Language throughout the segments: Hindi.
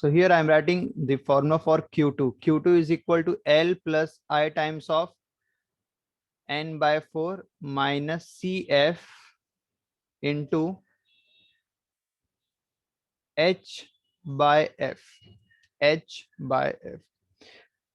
So here I am writing the formula for Q2. Q2 is equal to L plus I times of N by 4 minus CF into H by F. H by F.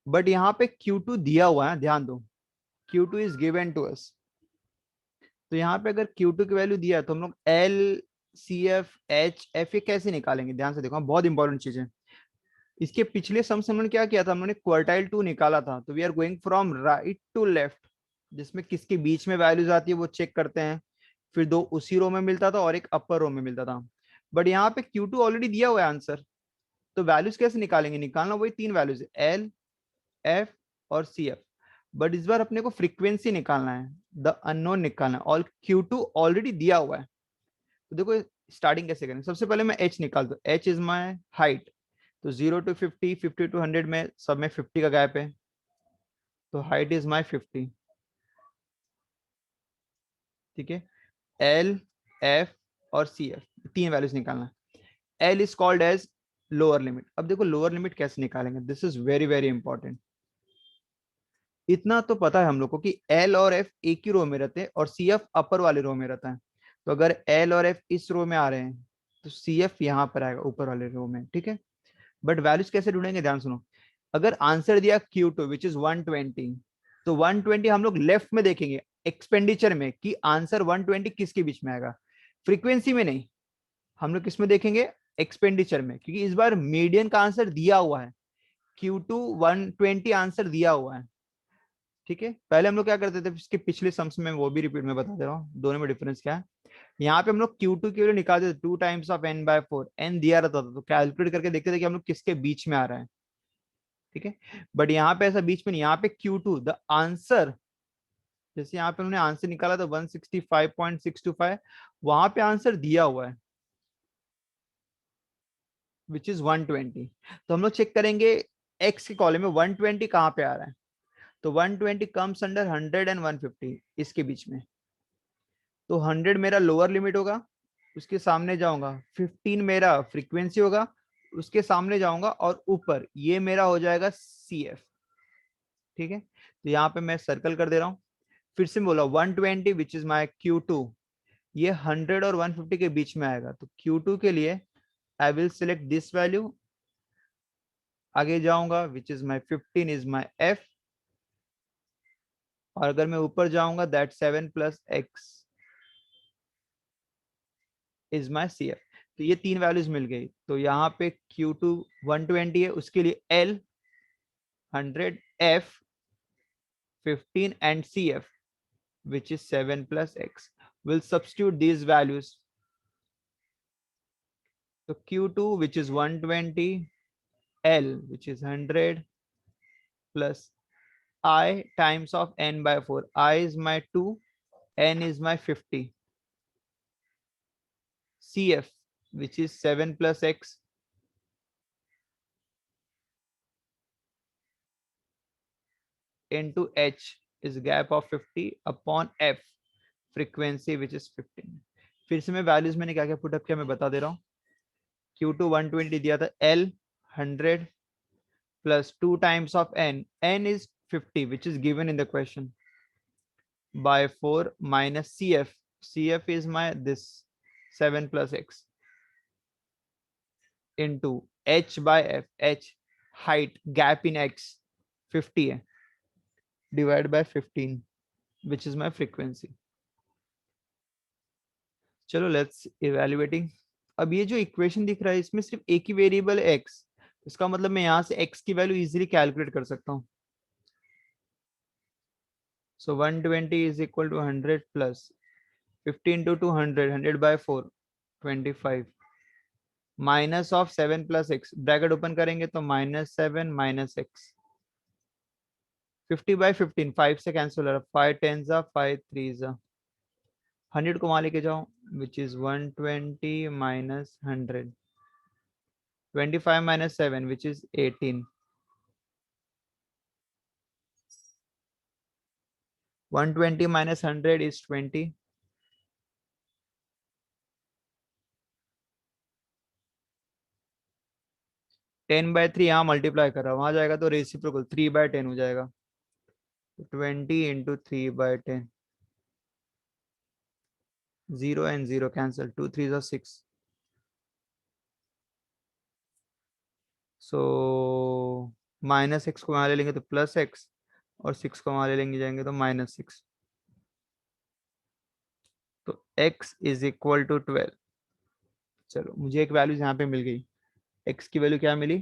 But यहाँ पे Q2 दिया हुआ है, ध्यान दो, Q2 is given to us. तो यहाँ पे अगर Q2 की वैल्यू दिया है तो हम लोग L CF H F ये कैसे निकालेंगे? ध्यान से देखो, बहुत इंपॉर्टेंट चीज है। इसके पिछले सम से हमने क्या किया था, हमने क्वार्टाइल 2 निकाला था। तो we are going from right to left, जिसमें किसके बीच में वैल्यूज आती है वो चेक करते हैं। फिर दो उसी रो में मिलता था और एक अपर रो में मिलता था। बट यहाँ पे Q2 ऑलरेडी दिया हुआ है आंसर, तो वैल्यूज कैसे निकालेंगे? निकालना वही तीन वैल्यूज है, L F और CF। बट इस बार अपने को फ्रीक्वेंसी निकालना है, द अननोन निकालना है, और Q2 ऑलरेडी दिया हुआ है। तो देखो स्टार्टिंग कैसे करेंगे। सबसे पहले मैं H निकाल दू, H इज माई हाइट। तो 0 to 50, 50 to 100 में सब में 50 का गैप है, तो हाइट इज माई 50। ठीक है, L F और CF तीन वैल्यूज निकालना है। L is called as lower limit. अब देखो लोअर लिमिट कैसे निकालेंगे, this is very very important. इतना तो पता है हम लोग को कि L और F एक ही रो में रहते हैं और CF अपर वाले रो में रहता है। तो अगर L और F इस रो में आ रहे हैं तो CF यहाँ पर आएगा ऊपर वाले रो में। ठीक है, बट वैल्यूज कैसे ढूंढेंगे, ध्यान सुनो। अगर आंसर दिया Q2 विच इज 120, तो 120 हम लोग लेफ्ट में देखेंगे एक्सपेंडिचर में कि आंसर 120 किसके बीच में आएगा, फ्रीक्वेंसी में नहीं। हम लोग किसमें देखेंगे? एक्सपेंडिचर में, क्योंकि इस बार मीडियन का आंसर दिया हुआ है। Q2 120 आंसर दिया हुआ है। ठीक है, पहले हम लोग क्या करते थे, इसके पिछले सम्स में, वो भी रिपीट में बता दे रहा हूँ दोनों में डिफरेंस क्या है। यहाँ पे हम लोग Q2 की वैल्यू निकालते थे 2 times of N by 4, N दिया रहता था तो कैलकुलेट करके देखते थे कि हम लोग किसके बीच में आ रहा है। ठीक है, बट यहाँ पे ऐसा बीच में नहीं, यहाँ पे Q2 द आंसर, जैसे यहाँ पे उन्होंने आंसर निकाला था 165.625, वहां पे आंसर दिया हुआ है विच इज 120। तो हम लोग चेक करेंगे एक्स के कॉलम में 120 कहाँ पे आ रहा है। तो 120 कम्स अंडर 100 एंड 150, इसके बीच में। तो 100 मेरा लोअर लिमिट होगा, उसके सामने जाऊंगा। 15 मेरा फ्रीक्वेंसी होगा, उसके सामने जाऊंगा, और ऊपर ये मेरा हो जाएगा CF। ठीक है, तो यहाँ पे मैं सर्कल कर दे रहा हूँ। फिर से बोला 120 विच इज माई Q2, ये 100 और 150 के बीच में आएगा। तो Q2 के लिए I will select this value, आगे जाऊंगा which is my 15 is my F, और अगर मैं ऊपर जाऊंगा that 7 plus X is my CF। तो ये तीन वैल्यूज मिल गई। तो यहाँ पे Q2 120 है, उसके लिए L 100, F 15 and CF which is 7 plus X. We'll substitute these values. So Q2 which is 120, L which is 100 plus I times of N by 4. I is my 2, N is my 50. CF which is 7 plus X into H is gap of 50 upon F frequency which is 15. फिर से मैं वैल्यूज मैंने क्या क्या पुटअप किया मैं बता दे रहा हूँ। Q2 120 दिया था, L 100 plus 2 times of N, N is 50 which is given in the question, by 4 minus CF, CF is my this 7 plus X into H by F, H height gap in X 50 है, divide by 15 which is my frequency. चलो लेट्स इवेल्युएटिंग। अब ये जो इक्वेशन दिख रहा है इसमें सिर्फ एक ही वेरिएबल है x, इसका मतलब मैं यहाँ से x की वैल्यू इजीली कैलकुलेट कर सकता हूँ। So 120 is equal to 100 plus 15 to 200, 100 by 4 25 minus of 7 plus X, bracket open करेंगे तो -7 माइनस एक्स, 50 by 15 5 से कैंसिल हो रहा है, 5 10 जा 5 3 जा, 100 को वहां लेके जाओ which is 120 minus 100, 25 minus 7 which is 18, 120 minus 100 is 20, 10/3 यहाँ मल्टीप्लाई कर रहा हूँ, वहां जाएगा तो रेसिप्रोकल 3/10 हो जाएगा। 20 × 3/10, 0 and 0 cancel, 2 3s are 6, so -x को वहां ले लेंगे तो +x, और 6 को वहां ले लेंगे जाएंगे तो -6, तो x इज इक्वल टू 12। चलो मुझे एक वैल्यू यहाँ पे मिल गई, x की वैल्यू क्या मिली,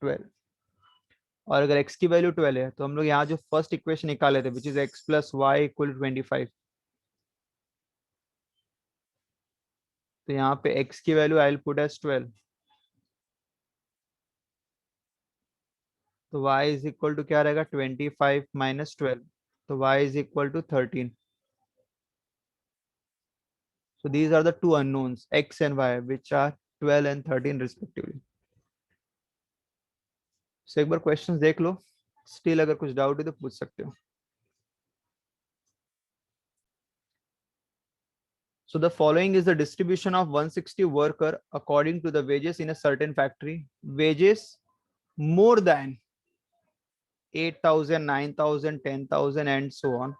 12। और अगर x की वैल्यू 12 है तो हम लोग यहाँ जो फर्स्ट इक्वेशन निकाले थे विच इज x + y = 25, तो यहाँ पे x की value I will put as 12, तो y इज इक्वल टू क्या रहेगा, 25 - 12, तो y is equal to 13। So these are the two unknowns x and y which are 12 and 13 respectively. So एक बार क्वेश्चंस देख लो, स्टिल अगर कुछ डाउट है तो पूछ सकते हो। So the following is the distribution of 160 worker according to the wages in a certain factory. Wages more than 8,000, 9,000, 10,000 and so on.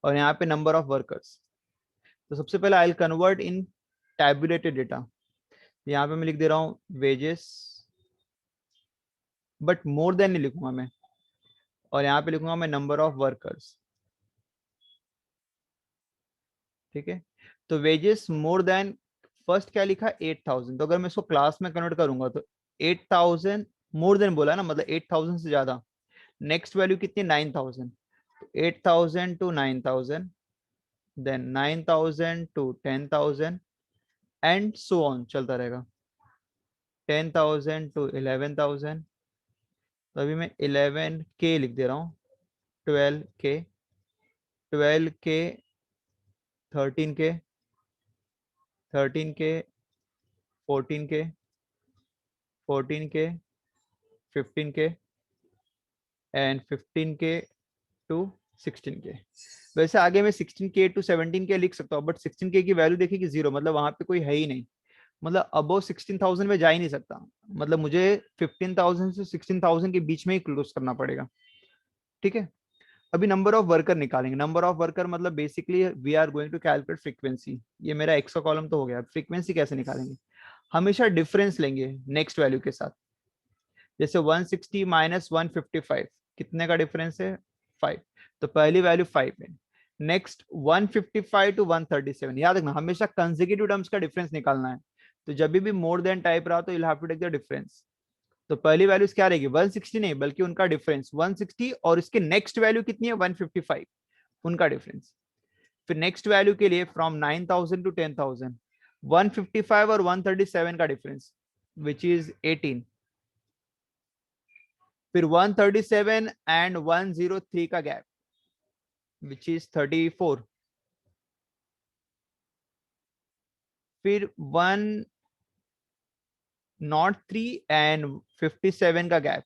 और यहाँ पे number of workers. तो सबसे पहले I'll convert in tabulated data. यहाँ पे मैं लिख दे रहा हूँ wages, but more than नहीं लिखूंगा मैं, और यहाँ पे लिखूंगा मैं नंबर ऑफ वर्कर्स। ठीक है, तो वेजेस मोर देन, फर्स्ट क्या लिखा 8,000, तो अगर मैं इसको क्लास में कन्वर्ट करूंगा तो 8,000 मोर देन बोला ना, मतलब 8,000 से ज्यादा। नेक्स्ट वैल्यू कितनी 9,000, 8,000 to 9,000, then 9,000 to 10,000 and so on चलता रहेगा, 10,000 टू 11,000। तो अभी मैं 11K लिख दे रहा हूँ, 12K, 12K, 13K, 13K, 14K, 14K, 15K and 15K to 16K। वैसे आगे मैं 16K टू 17K लिख सकता हूँ, बट 16K की वैल्यू देखिए कि 0, मतलब वहां पे कोई है ही नहीं, मतलब अबव 16,000 में जा ही नहीं सकता, मतलब मुझे 15,000 से 16,000 के बीच में ही क्लोज करना पड़ेगा। ठीक है, अभी नंबर ऑफ वर्कर निकालेंगे। नंबर ऑफ वर्कर मतलब basically we are going to calculate frequency. ये मेरा एक्स का कॉलम तो हो गया, फ्रीक्वेंसी कैसे निकालेंगे, हमेशा डिफरेंस लेंगे नेक्स्ट वैल्यू के साथ। जैसे 160 माइनस 155 कितने का डिफरेंस है, 5, तो पहली वैल्यू 5 है। नेक्स्ट 155 टू 137, याद रखना हमेशा कंसेक्यूटिव टर्म्स का डिफरेंस निकालना है, तो जब भी मोर देन टाइप रहा तो you have to take the difference. तो पहली वैल्यू क्या रहेगी 160 नहीं बल्कि उनका डिफरेंस 160, और इसके नेक्स्ट वैल्यू कितनी है 155, उनका डिफरेंस। फिर नेक्स्ट वैल्यू के लिए फ्रॉम 9,000 टू 10,000, 155 और 137 का डिफरेंस विच इज 18, फिर 137 एंड 103 का गैप विच इज 34, फिर 103 एंड 57 का गैप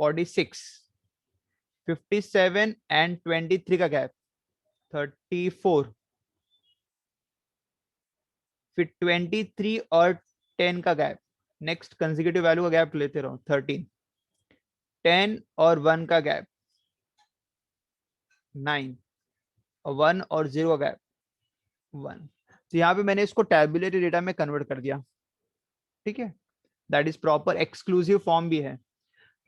46, 57 एंड 23 का गैप 34, फिर 23 और 10 का गैप, नेक्स्ट कंसेक्यूटिव वैल्यू का गैप लेते रहो 13, 10 और 1 का गैप 9, और 1 और 0 का गैप 1। तो यहाँ पे मैंने इसको टैबुलेटेड डेटा में कन्वर्ट कर दिया। ठीक है, that is proper exclusive form भी है।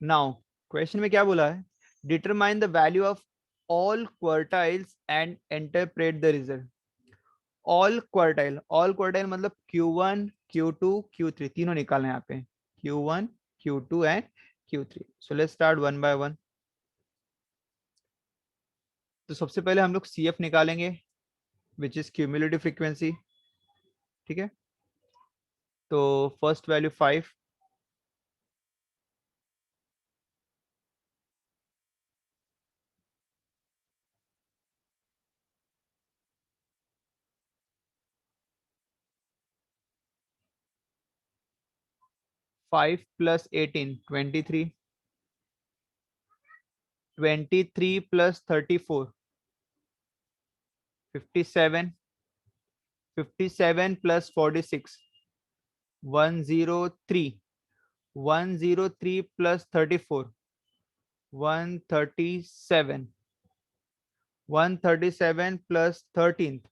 नाउ क्वेश्चन में क्या बोला है, determine the value of all quartiles and interpret the result. All quartile मतलब Q1, Q2, Q3 तीनों निकालना है यहाँ पे, Q1, Q2 and Q3। So let's start one by one. तो सबसे पहले हम लोग CF निकालेंगे विच इज क्यूमुलेटिव फ्रीक्वेंसी। ठीक है, तो first value 5, 5 plus 18 23, 23 plus 34 57, 57 plus 46, 103. 103 plus 34, 137. 137 plus 13th,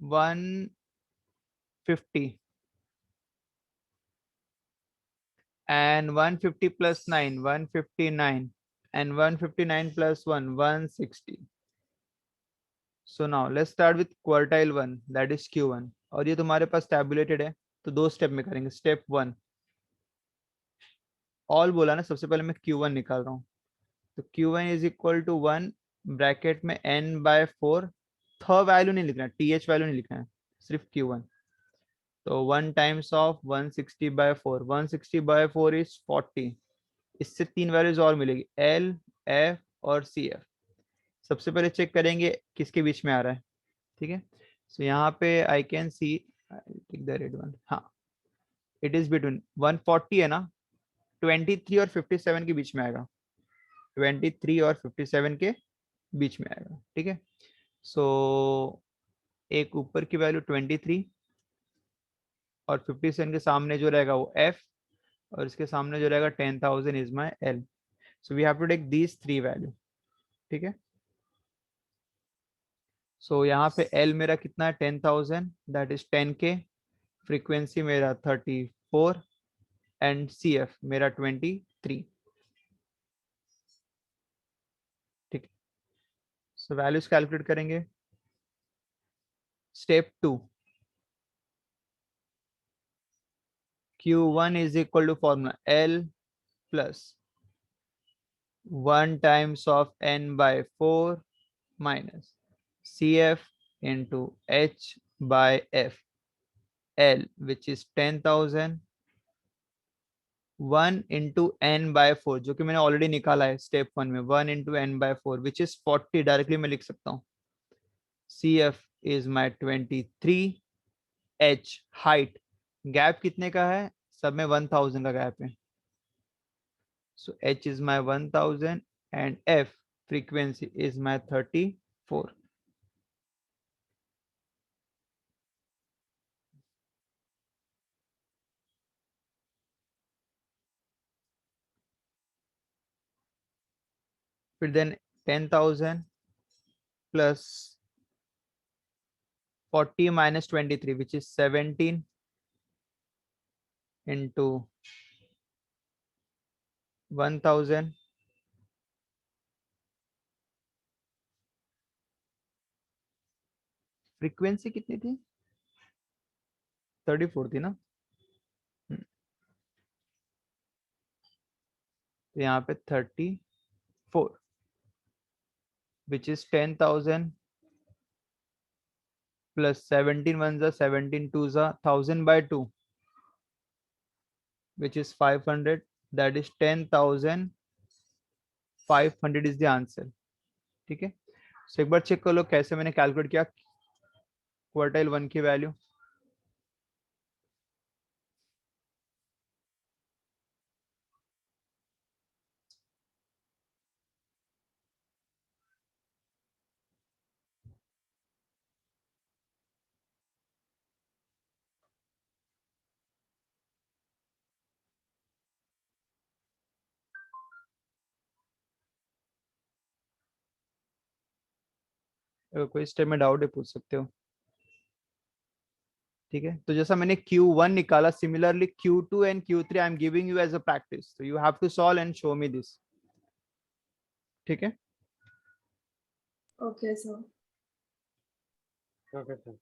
150. And 150 plus 9, 159. And 159 plus 1, 160. So now let's start with quartile 1, that is Q1. और ये तुम्हारे पास tabulated है, तो दो स्टेप में करेंगे. स्टेप 1, ऑल बोला ना, सबसे पहले मैं Q1 निकाल रहा हूँ. तो Q1 is equal to 1 bracket में n/4. थ वैल्यू नहीं लिखना है, th वैल्यू नहीं लिखना है, सिर्फ Q1. तो 1 टाइम्स ऑफ 160/4, 160/4 इज 40. इससे तीन वैल्यूज और मिलेगी, L, F और CF. सबसे पहले चेक करेंगे किसके बीच में आ रहा है. ठीक है, सो यहाँ पे I can see, take the red one. हाँ, इट इज बिटवीन 140 है ना, 23 और 57 के बीच में आएगा. 23 और 57 के बीच में आएगा. ठीक है, सो एक ऊपर की वैल्यू 23 और 57 के सामने जो रहेगा वो F, और इसके सामने जो रहेगा 10,000 is my L. So we have to take these three value. ठीक है, सो यहाँ पे L मेरा कितना है, 10,000, दैट इज 10K. फ्रीक्वेंसी मेरा 34 एंड CF मेरा 23. ठीक है, सो वैल्यूज कैलकुलेट करेंगे. Step 2, Q1 is equal to formula L plus 1 times of n/4 minus CF into h/f. L, which is 10,000, 1 into n/4, जो कि मैंने ऑलरेडी निकाला है स्टेप 1 में. 1 into n/4 which is 40, directly मैं लिख सकता हूँ. CF is my 23. H, height, gap कितने का है, सब में 1000 का गैप है. So H is my 1000 and F, frequency, is my 34. फिर then 10,000 plus 40 minus 23, which is 17, into 1000. Frequency कितनी थी, 34 थी ना. तो यहाँ पे 34, which is 10,000 plus 17 ones are 17 twos are 1000/2, which is 500. That is 10,500 is the answer. ठीक है, सो एक बार चेक कर लो कैसे मैंने कैलकुलेट किया क्वार्टाइल 1 की वैल्यू. अगर कोई स्टेप में डाउट है पूछ सकते हो. ठीक है, तो जैसा मैंने Q1 निकाला, similarly Q2 and Q3 I am giving you as a practice, तो you have to solve and show me this. ठीक है, Okay, sir. Okay, sir.